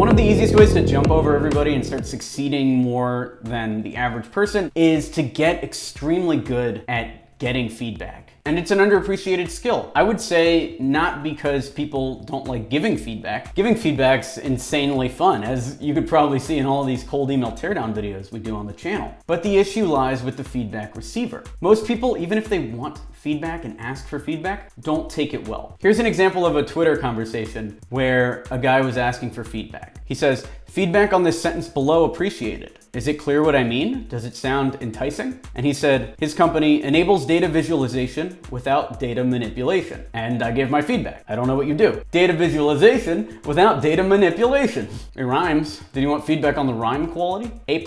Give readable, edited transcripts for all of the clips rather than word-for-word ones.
One of the easiest ways to jump over everybody and start succeeding more than the average person is to get extremely good at getting feedback. And it's an underappreciated skill. I would say not because people don't like giving feedback. Giving feedback's insanely fun, as you could probably see in all of these cold email teardown videos we do on the channel. But the issue lies with the feedback receiver. Most people, even if they want feedback and ask for feedback, don't take it well. Here's an example of a Twitter conversation where a guy was asking for feedback. He says, "Feedback on this sentence below appreciated. Is it clear what I mean? Does it sound enticing?" And he said, his company enables data visualization without data manipulation. And I gave my feedback. I don't know what you do. Data visualization without data manipulation. It rhymes. Did you want feedback on the rhyme quality? A+.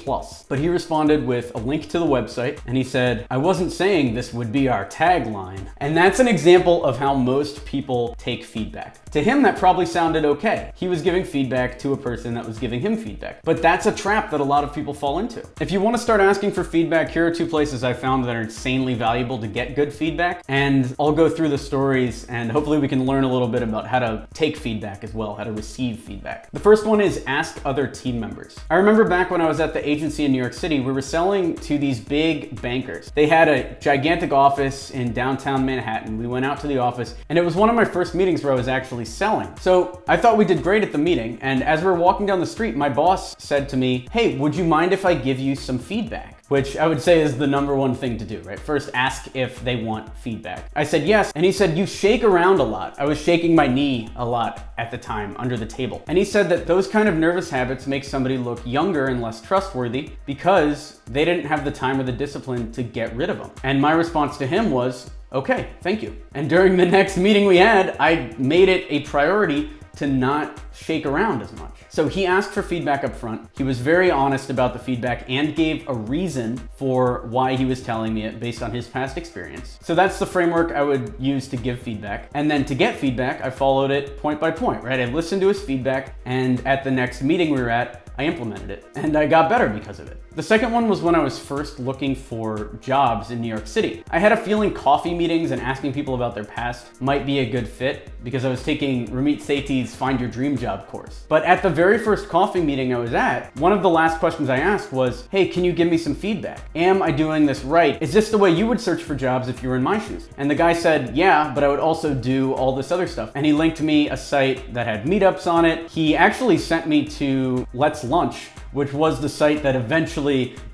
But he responded with a link to the website and he said, "I wasn't saying this would be our tagline." And that's an example of how most people take feedback. To him, that probably sounded okay. He was giving feedback to a person that was giving him feedback. But that's a trap that a lot of people fall into. If you want to start asking for feedback, here are two places I found that are insanely valuable to get good feedback. And I'll go through the stories and hopefully we can learn a little bit about how to take feedback as well, how to receive feedback. The first one is ask other team members. I remember back when I was at the agency in New York City, we were selling to these big bankers. They had a gigantic office in downtown Manhattan. We went out to the office and it was one of my first meetings where I was actually selling. So I thought we did great at the meeting. And as we were walking down the street, my boss said to me, "Hey, would you mind if I give you some feedback?" Which I would say is the number one thing to do, right? First, ask if they want feedback. I said yes, and he said, "You shake around a lot." I was shaking my knee a lot at the time under the table. And he said that those kind of nervous habits make somebody look younger and less trustworthy because they didn't have the time or the discipline to get rid of them. And my response to him was, "Okay, thank you." And during the next meeting we had, I made it a priority to not shake around as much. So he asked for feedback up front. He was very honest about the feedback and gave a reason for why he was telling me it based on his past experience. So that's the framework I would use to give feedback. And then to get feedback, I followed it point by point, right? I listened to his feedback and at the next meeting we were at, I implemented it and I got better because of it. The second one was when I was first looking for jobs in New York City. I had a feeling coffee meetings and asking people about their past might be a good fit because I was taking Ramit Sethi's Find Your Dream Job course. But at the very first coffee meeting I was at, one of the last questions I asked was, "Hey, can you give me some feedback? Am I doing this right? Is this the way you would search for jobs if you were in my shoes?" And the guy said, "Yeah, but I would also do all this other stuff." And he linked me a site that had meetups on it. He actually sent me to Let's Lunch, which was the site that eventually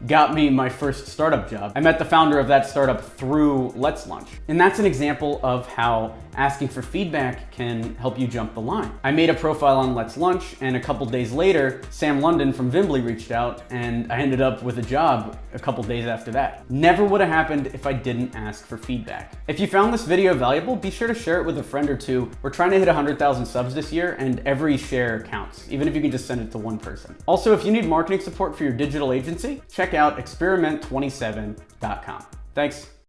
got me my first startup job. I met the founder of that startup through Let's Lunch. And that's an example of how asking for feedback can help you jump the line. I made a profile on Let's Lunch, and a couple days later, Sam London from Vimbly reached out, and I ended up with a job a couple days after that. Never would have happened if I didn't ask for feedback. If you found this video valuable, be sure to share it with a friend or two. We're trying to hit 100,000 subs this year, and every share counts, even if you can just send it to one person. Also, if you need marketing support for your digital agency, check out experiment27.com. Thanks.